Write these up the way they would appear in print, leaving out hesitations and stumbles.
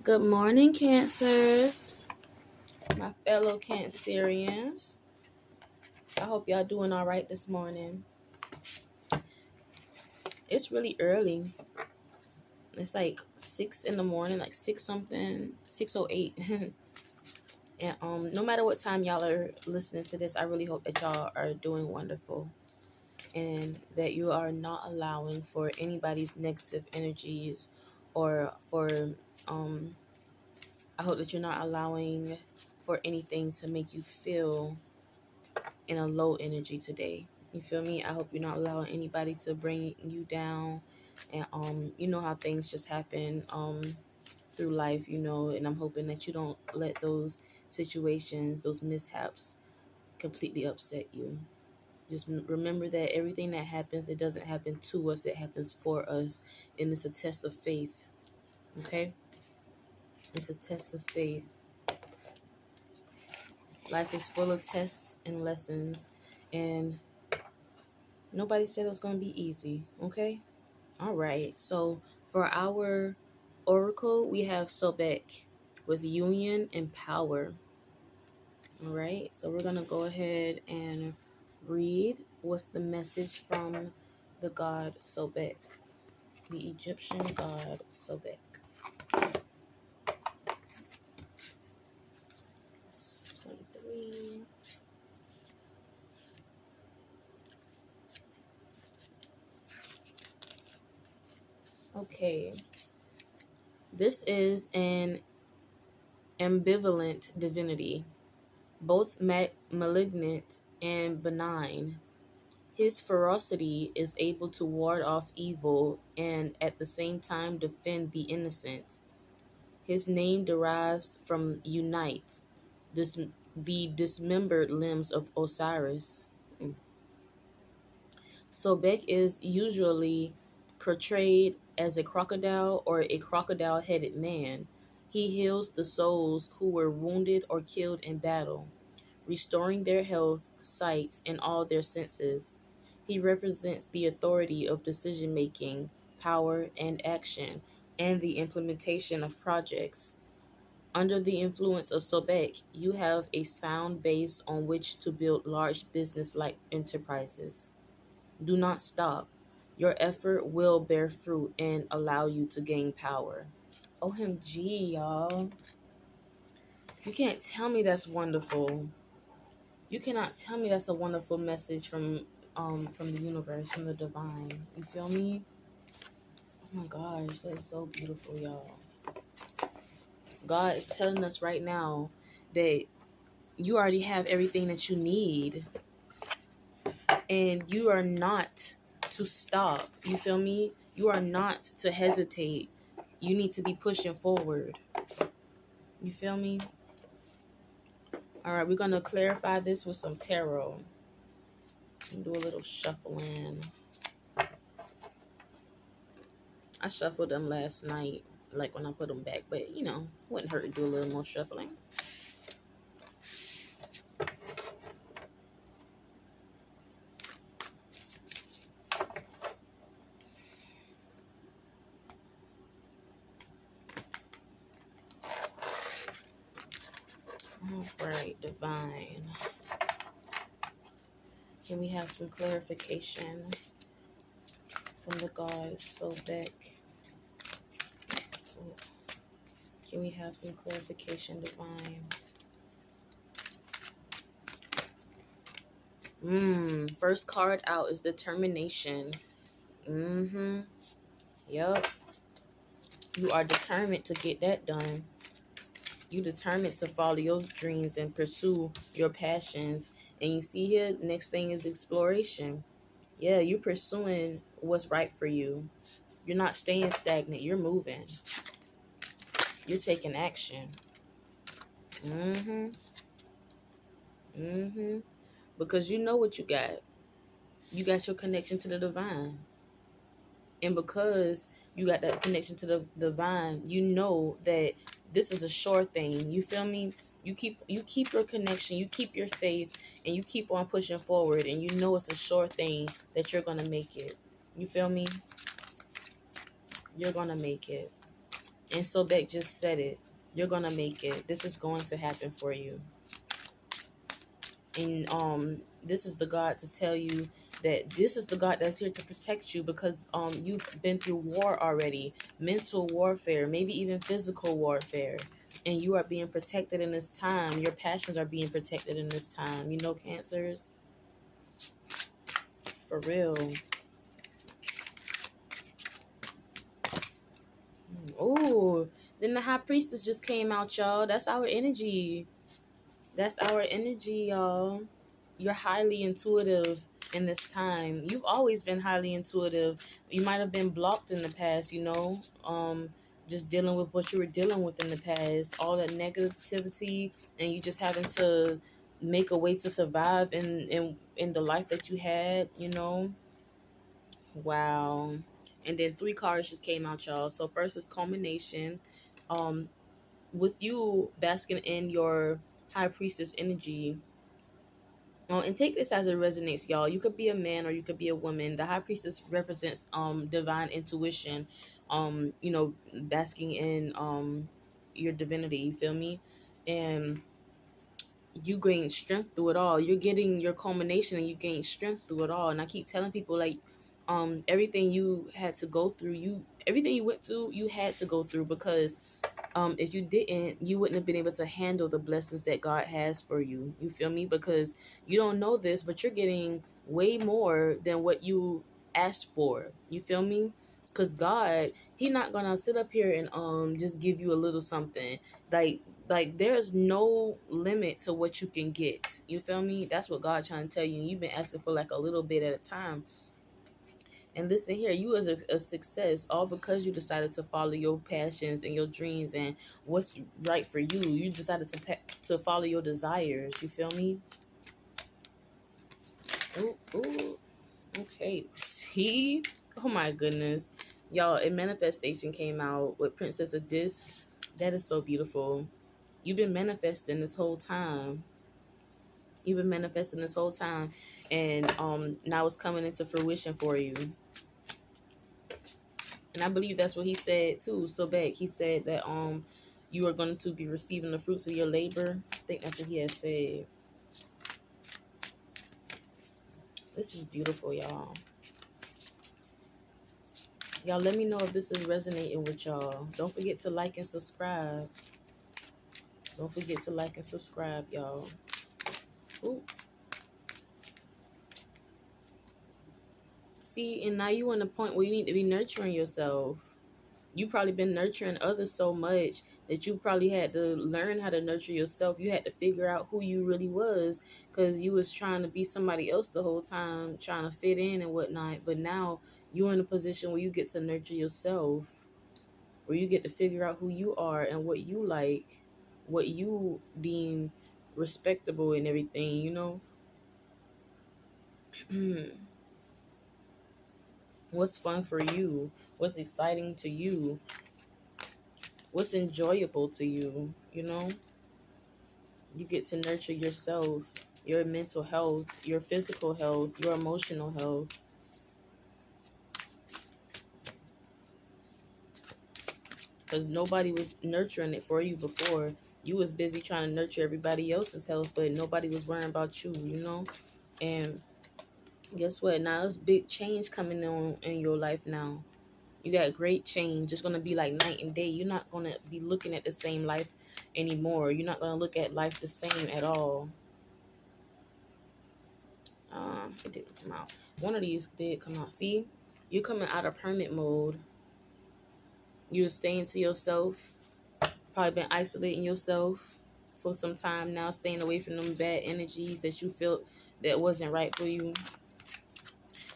Good morning, Cancers, my fellow Cancerians. I hope y'all doing all right this morning. It's really early. It's like 6 in the morning, like 6 something, 6:08. And no matter what time y'all are listening to this, I really hope that y'all are doing wonderful and that you are not allowing for anybody's negative energies or for I hope that you're not allowing for anything to make you feel in a low energy today. You feel me? I hope you're not allowing anybody to bring you down. And you know how things just happen through life, and I'm hoping that you don't let those situations, those mishaps completely upset you. Just remember that everything that happens, it doesn't happen to us, it happens for us. And it's a test of faith. Okay? It's a test of faith. Life is full of tests and lessons, and nobody said it was going to be easy. Okay? All right. So for our oracle, we have Sobek with union and power. All right. So we're going to go ahead and read what's the message from the god Sobek, the Egyptian god Sobek. 23. Okay. This is an ambivalent divinity, both malignant and benign. His ferocity is able to ward off evil and at the same time defend the innocent. His name derives from unite, the dismembered limbs of Osiris. Sobek is usually portrayed as a crocodile or a crocodile-headed man. He heals the souls who were wounded or killed in battle, restoring their health, sight, and all their senses. He represents the authority of decision-making, power, and action, and the implementation of projects. Under the influence of Sobek, you have a sound base on which to build large business-like enterprises. Do not stop. Your effort will bear fruit and allow you to gain power. OMG, y'all. You can't tell me that's wonderful. You cannot tell me that's a wonderful message from the universe, from the divine. You feel me? Oh my gosh, that is so beautiful, y'all. God is telling us right now that you already have everything that you need, and you are not to stop. You feel me? You are not to hesitate. You need to be pushing forward. You feel me? All right, we're going to clarify this with some tarot. Do a little shuffling. I shuffled them last night, like when I put them back, but wouldn't hurt to do a little more shuffling. All right, divine. Can we have some clarification from the gods? Sobek. Can we have some clarification, divine? First card out is determination. Yup. You are determined to get that done. You determined to follow your dreams and pursue your passions. And you see here, next thing is exploration. Yeah, you're pursuing what's right for you. You're not staying stagnant. You're moving. You're taking action. Because you know what you got. You got your connection to the divine. And because you got that connection to the divine, you know that this is a sure thing. You feel me? You keep your connection, you keep your faith, and you keep on pushing forward, and you know it's a sure thing that you're gonna make it. You feel me? You're gonna make it. And Sobek just said it. You're gonna make it. This is going to happen for you. And this is the God to tell you that this is the God that's here to protect you, because you've been through war already, mental warfare, maybe even physical warfare, and you are being protected in this time. Your passions are being protected in this time, you know, Cancers, for real. Oh, then the High Priestess just came out, y'all. That's our energy. That's our energy, y'all. You're highly intuitive in this time. You've always been highly intuitive. You might have been blocked in the past, you know, just dealing with what you were dealing with in the past, all that negativity, and you just having to make a way to survive in the life that you had, you know. Wow. And then 3 cards just came out, y'all. So first is culmination. Um, with you basking in your High Priestess energy. And take this as it resonates, y'all. You could be a man or you could be a woman. The High Priestess represents divine intuition, you know, basking in your divinity, you feel me? And you gain strength through it all. You're getting your culmination and you gain strength through it all. And I keep telling people, like, everything you had to go through, everything you went through, you had to go through, because if you didn't, you wouldn't have been able to handle the blessings that God has for you. You feel me? Because you don't know this, but you're getting way more than what you asked for. You feel me? Because God, He not gonna sit up here and just give you a little something. Like there's no limit to what you can get. You feel me? That's what God trying to tell you. You've been asking for like a little bit at a time. And listen here, you was a success all because you decided to follow your passions and your dreams and what's right for you. You decided to follow your desires. You feel me? Ooh, ooh. Okay. See? Oh my goodness. Y'all, a manifestation came out with Princess of Disc. That is so beautiful. You've been manifesting this whole time. You've been manifesting this whole time. And now it's coming into fruition for you. And I believe that's what he said too. So back, he said that you are going to be receiving the fruits of your labor. I think that's what he has said. This is beautiful, y'all. Y'all, let me know if this is resonating with y'all. Don't forget to like and subscribe. Don't forget to like and subscribe, y'all. Ooh. See, and now you in a point where you need to be nurturing yourself. You probably been nurturing others so much that you probably had to learn how to nurture yourself. You had to figure out who you really was, because you was trying to be somebody else the whole time, trying to fit in and whatnot. But now you're in a position where you get to nurture yourself, where you get to figure out who you are and what you like, what you deem respectable and everything, you know. What's fun for you, what's exciting to you, what's enjoyable to you, you know. You get to nurture yourself, your mental health, your physical health, your emotional health. Because nobody was nurturing it for you before. You was busy trying to nurture everybody else's health, but nobody was worrying about you, you know. And guess what? Now there's big change coming on in your life now. You got great change. It's going to be like night and day. You're not going to be looking at the same life anymore. You're not going to look at life the same at all. It didn't come out. One of these did come out. See, you're coming out of hermit mode. You're staying to yourself. Probably been isolating yourself for some time now, staying away from them bad energies that you felt that wasn't right for you.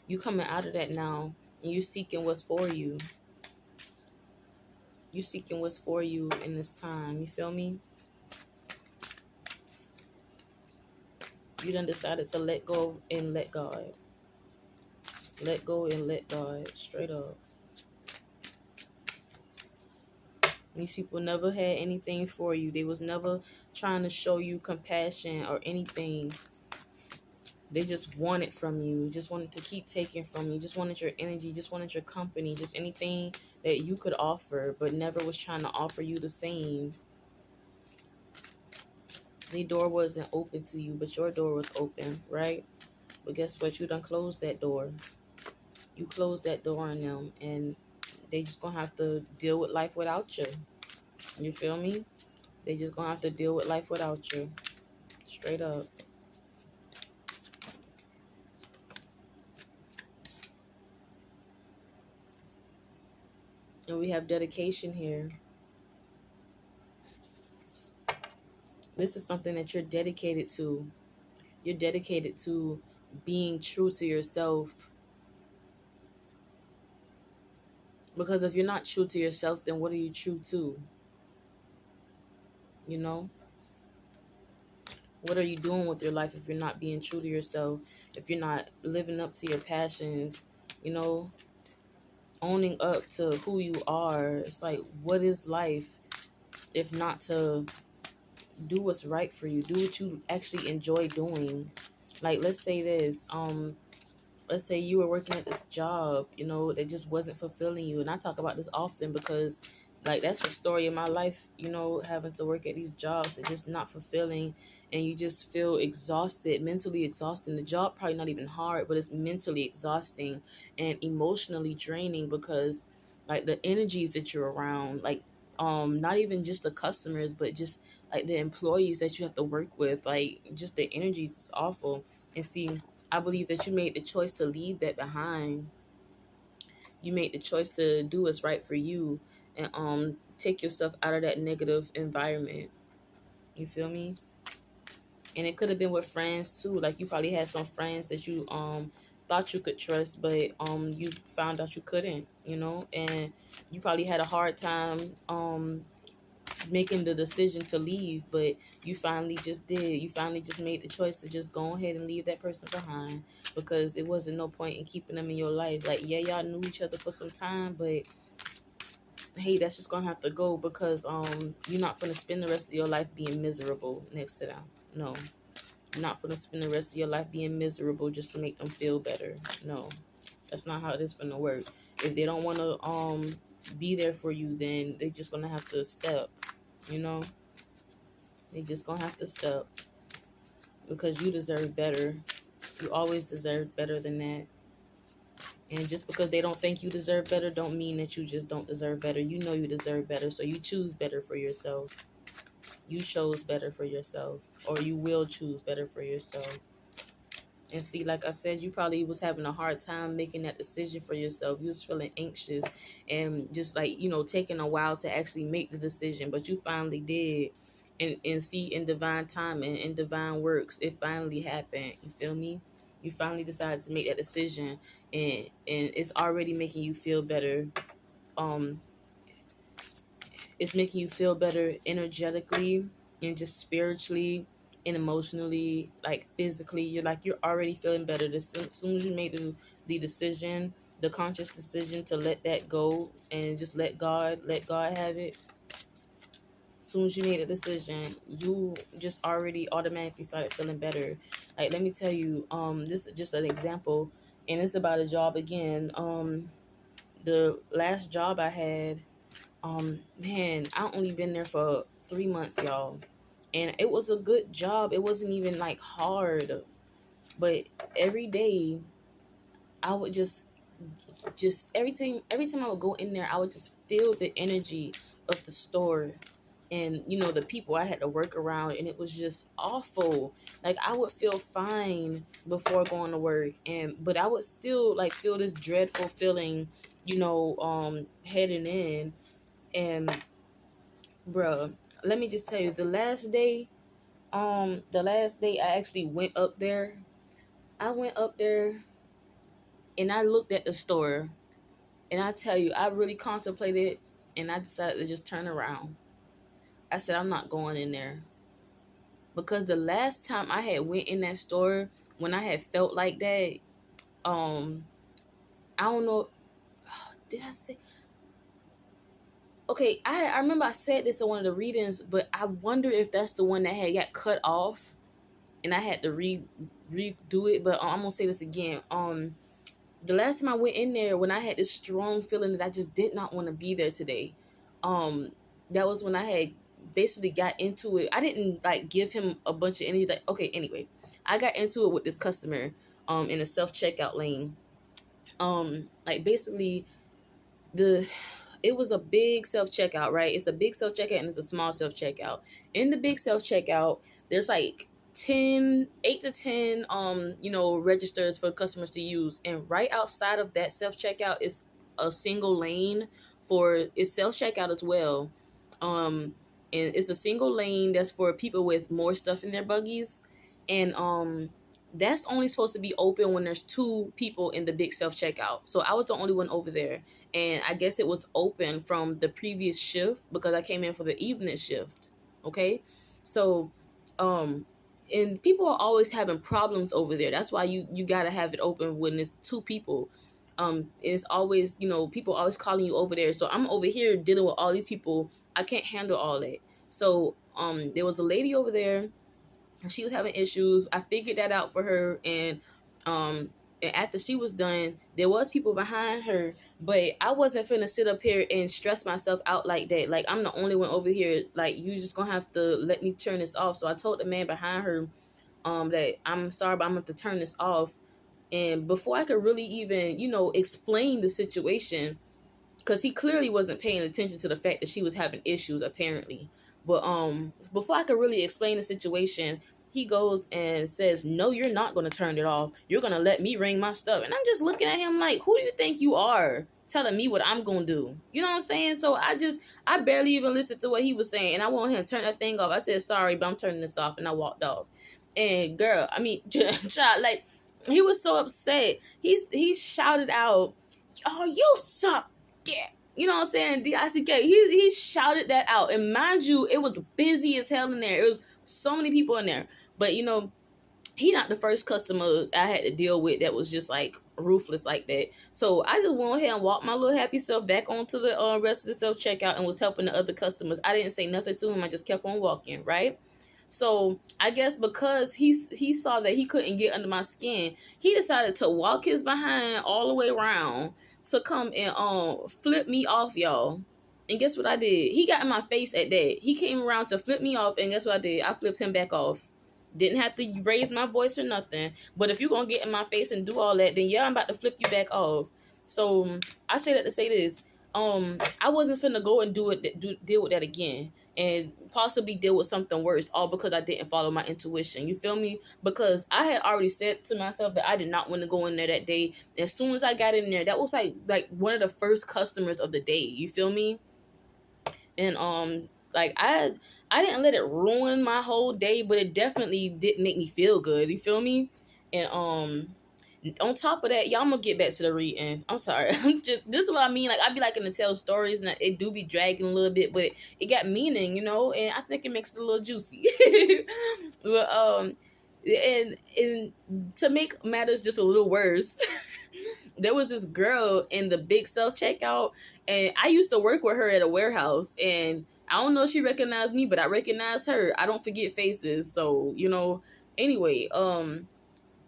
You coming out of that now, and you seeking what's for you. You seeking what's for you in this time. You feel me? You done decided to let go and let God. Let go and let God. Straight up. These people never had anything for you. They was never trying to show you compassion or anything. They just wanted from you, just wanted to keep taking from you, just wanted your energy, just wanted your company, just anything that you could offer, but never was trying to offer you the same. The door wasn't open to you, but your door was open, right? But guess what? You done closed that door. You closed that door on them, and they just gonna have to deal with life without you. You feel me? They just gonna have to deal with life without you. Straight up. And we have dedication here. This is something that you're dedicated to. You're dedicated to being true to yourself. Because if you're not true to yourself, then what are you true to? You know? What are you doing with your life if you're not being true to yourself? If you're not living up to your passions, you know, owning up to who you are. It's like, what is life if not to do what's right for you? Do what you actually enjoy doing. Like, let's say this, let's say you were working at this job, you know, that just wasn't fulfilling you. And I talk about this often because, like, that's the story of my life, you know, having to work at these jobs that just not fulfilling, and you just feel exhausted, mentally exhausting. The job probably not even hard, but it's mentally exhausting and emotionally draining because, like, the energies that you're around, like, not even just the customers, but just like the employees that you have to work with, like, just the energies is awful. And see, I believe that you made the choice to leave that behind. You made the choice to do what's right for you and take yourself out of that negative environment. You feel me? And it could have been with friends too. Like, you probably had some friends that you thought you could trust, but you found out you couldn't, you know, and you probably had a hard time making the decision to leave, but you finally just did. You finally just made the choice to just go ahead and leave that person behind, because it wasn't no point in keeping them in your life. Like, yeah, y'all knew each other for some time, but hey, that's just gonna have to go, because you're not gonna spend the rest of your life being miserable next to them. No, you're not gonna spend the rest of your life being miserable just to make them feel better. No, that's not how it is gonna work. If they don't want to be there for you, then they just gonna have to step, you know. They just gonna have to step, because you deserve better. You always deserve better than that. And just because they don't think you deserve better don't mean that you just don't deserve better. You know you deserve better, so you choose better for yourself. You chose better for yourself, or you will choose better for yourself. And see, like I said, you probably was having a hard time making that decision for yourself. You was feeling anxious and just, like, you know, taking a while to actually make the decision, but you finally did. And see, in divine time and in divine works, it finally happened. You feel me? You finally decided to make that decision, and it's already making you feel better. Um, it's making you feel better energetically and just spiritually and emotionally, like physically. You're already feeling better. As soon as you made the decision, the conscious decision to let that go and just let God have it. As soon as you made a decision, you just already automatically started feeling better. Like, let me tell you, this is just an example, and it's about a job again. The last job I had, man, I only been there for 3 months, y'all, and it was a good job. It wasn't even like hard, but every day I would just every time I would go in there, I would just feel the energy of the store, and you know, the people I had to work around, and it was just awful. Like, I would feel fine before going to work, but I would still like feel this dreadful feeling, you know, heading in. And bruh, let me just tell you, the last day I actually went up there. I went up there and I looked at the store, and I tell you, I really contemplated, and I decided to just turn around. I said, I'm not going in there, because the last time I had went in that store, when I had felt like that, um I don't know, did I say, okay, I remember I said this in one of the readings, but I wonder if that's the one that had got cut off, and I had to redo it, but I'm gonna say this again. The last time I went in there, when I had this strong feeling that I just did not want to be there today, um, that was when I had basically got into it. I didn't like give him a bunch of energy. Like, okay, anyway, I got into it with this customer, in a self checkout lane. Like basically the it was a big self checkout, right? It's a big self checkout and it's a small self checkout. In the big self checkout, there's like 8 to 10 registers for customers to use, and right outside of that self checkout is a single lane for it's self checkout as well. And it's a single lane that's for people with more stuff in their buggies, and that's only supposed to be open when there's two people in the big self checkout. So I was the only one over there, and I guess it was open from the previous shift because I came in for the evening shift. Okay, so and people are always having problems over there. That's why you gotta have it open when it's two people. It's always, people always calling you over there. So I'm over here dealing with all these people. I can't handle all that. So there was a lady over there, and she was having issues. I figured that out for her, and after she was done, there was people behind her, but I wasn't finna sit up here and stress myself out like that. Like, I'm the only one over here. Like, you just gonna have to let me turn this off. So I told the man behind her, that I'm sorry, but I'm gonna have to turn this off. And before I could really even, explain the situation, because he clearly wasn't paying attention to the fact that she was having issues, apparently. But before I could really explain the situation, he goes and says, "No, you're not going to turn it off. You're going to let me ring my stuff." And I'm just looking at him like, who do you think you are telling me what I'm going to do? You know what I'm saying? So I barely even listened to what he was saying. And I want him to turn that thing off. I said, "Sorry, but I'm turning this off." And I walked off. And girl, I mean, child, like, he was so upset. He shouted out, "Oh, you suck, yeah." You know what I'm saying? D-I-C-K. He shouted that out. And mind you, it was busy as hell in there. It was so many people in there. But, he not the first customer I had to deal with that was just, like, ruthless like that. So I just went ahead and walked my little happy self back onto the rest of the self-checkout and was helping the other customers. I didn't say nothing to him. I just kept on walking, right? So I guess because he saw that he couldn't get under my skin, he decided to walk his behind all the way around to come and flip me off, y'all. And guess what I did? He got in my face at that. He came around to flip me off, and guess what I did? I flipped him back off. Didn't have to raise my voice or nothing. But if you're gonna get in my face and do all that, then yeah, I'm about to flip you back off. So I say that to say this. I wasn't finna go and deal with that again, and possibly deal with something worse, all because I didn't follow my intuition. You feel me? Because I had already said to myself that I did not want to go in there that day. As soon as I got in there, that was like one of the first customers of the day. You feel me? And like I didn't let it ruin my whole day, but it definitely did make me feel good. You feel me? And on top of that, y'all, I'm gonna get back to the reading. I'm sorry. This is what I mean. Like, I be liking to tell stories, and it do be dragging a little bit, but it got meaning, and I think it makes it a little juicy. But and to make matters just a little worse, there was this girl in the big self checkout, and I used to work with her at a warehouse, and I don't know if she recognized me, but I recognized her. I don't forget faces, so anyway,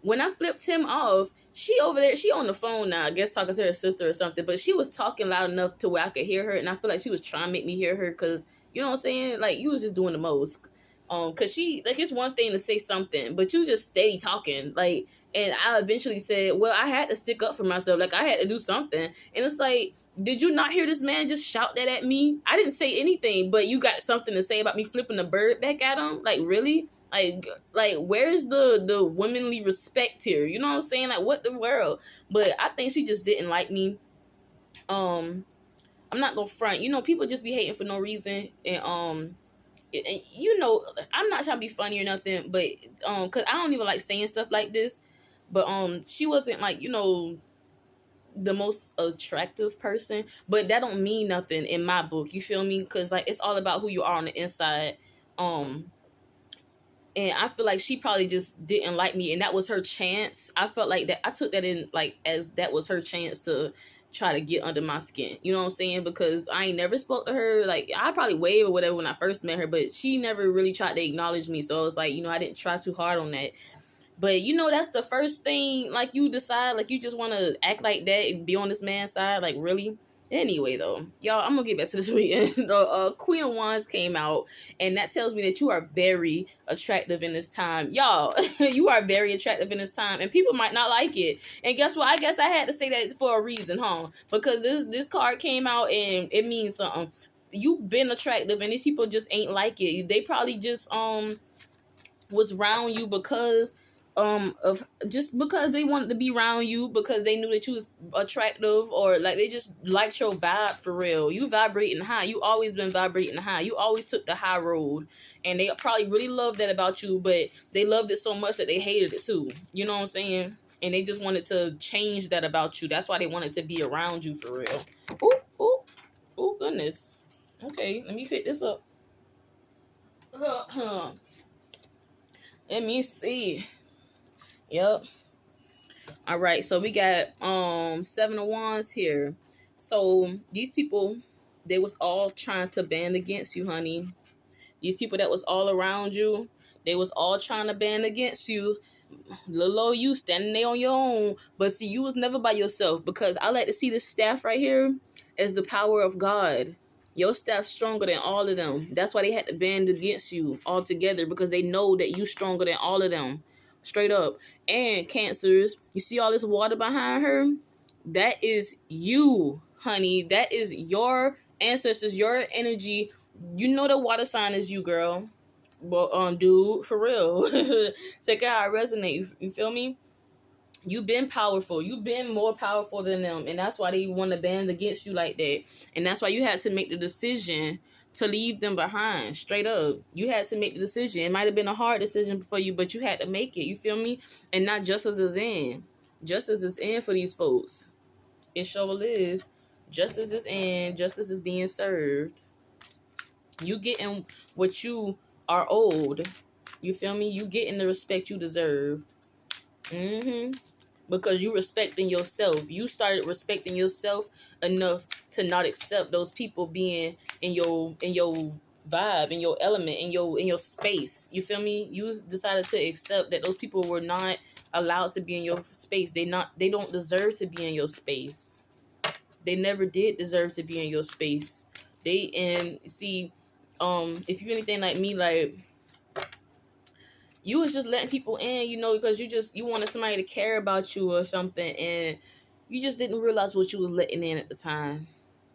when I flipped him off, she over there, she on the phone now, I guess talking to her sister or something, but she was talking loud enough to where I could hear her, and I feel like she was trying to make me hear her, because, you know what I'm saying, like, you was just doing the most, because she, like, it's one thing to say something, but you just steady talking, like, and I eventually said, well, I had to stick up for myself, like, I had to do something, and it's like, did you not hear this man just shout that at me? I didn't say anything, but you got something to say about me flipping the bird back at him? Like, really? Like, where's the womanly respect here? You know what I'm saying? Like, what the world? But I think she just didn't like me. I'm not gonna front. People just be hating for no reason, and I'm not trying to be funny or nothing, but cause I don't even like saying stuff like this. But she wasn't like the most attractive person, but that don't mean nothing in my book. You feel me? Cause like it's all about who you are on the inside. And I feel like she probably just didn't like me, and that was her chance. I felt like that. I took that in like as that was her chance to try to get under my skin. You know what I'm saying? Because I ain't never spoke to her. Like, I probably waved or whatever when I first met her, but she never really tried to acknowledge me. So it was like, I didn't try too hard on that. But you know, that's the first thing, like, you decide, like, you just want to act like that and be on this man's side, like, really? Anyway, though, y'all, I'm gonna get back to this weekend. The Queen of Wands came out, and that tells me that you are very attractive in this time. Y'all, you are very attractive in this time, and people might not like it. And guess what? I guess I had to say that for a reason, huh? Because this card came out, and it means something. You've been attractive, and these people just ain't like it. They probably just was around you because of just because they wanted to be around you, because they knew that you was attractive, or like they just liked your vibe. For real, you vibrating high. You always been vibrating high. You always took the high road, and they probably really loved that about you, but they loved it so much that they hated it too. You know what I'm saying? And they just wanted to change that about you. That's why they wanted to be around you, for real. Oh goodness. Okay, let me pick this up. Let me see. Yep. All right. So we got 7 of Wands here. So these people, they was all trying to band against you, honey. These people that was all around you, they was all trying to band against you. Little old you standing there on your own. But see, you was never by yourself, because I like to see this staff right here as the power of God. Your staff's stronger than all of them. That's why they had to band against you all together, because they know that you stronger than all of them. Straight up. And Cancers, you see all this water behind her? That is you, honey. That is your ancestors, your energy. You know the water sign is you, girl. Well, dude, for real. Check out how I resonate. You feel me? You've been powerful. You've been more powerful than them. And that's why they want to band against you like that. And that's why you had to make the decision to leave them behind. Straight up. You had to make the decision. It might have been a hard decision for you, but you had to make it. You feel me? And not justice is in. Justice is in for these folks. It sure is. Justice is in. Justice is being served. You getting what you are owed. You feel me? You getting the respect you deserve. Because you respecting yourself. You started respecting yourself enough to not accept those people being in your vibe, in your element, in your space. You feel me? You decided to accept that those people were not allowed to be in your space. They don't deserve to be in your space. They never did deserve to be in your space. If you're anything like me, like, you was just letting people in, because you wanted somebody to care about you or something, and you just didn't realize what you was letting in at the time.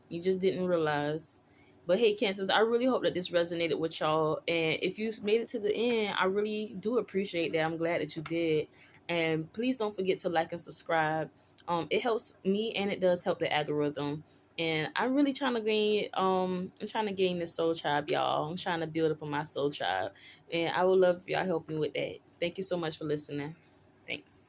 You just didn't realize. But hey, Cancers, I really hope that this resonated with y'all, and if you made it to the end, I really do appreciate that. I'm glad that you did, and please don't forget to like and subscribe. It helps me, and it does help the algorithm. And I'm really trying to gain this soul tribe, y'all. I'm trying to build up on my soul tribe. And I would love if y'all help me with that. Thank you so much for listening. Thanks.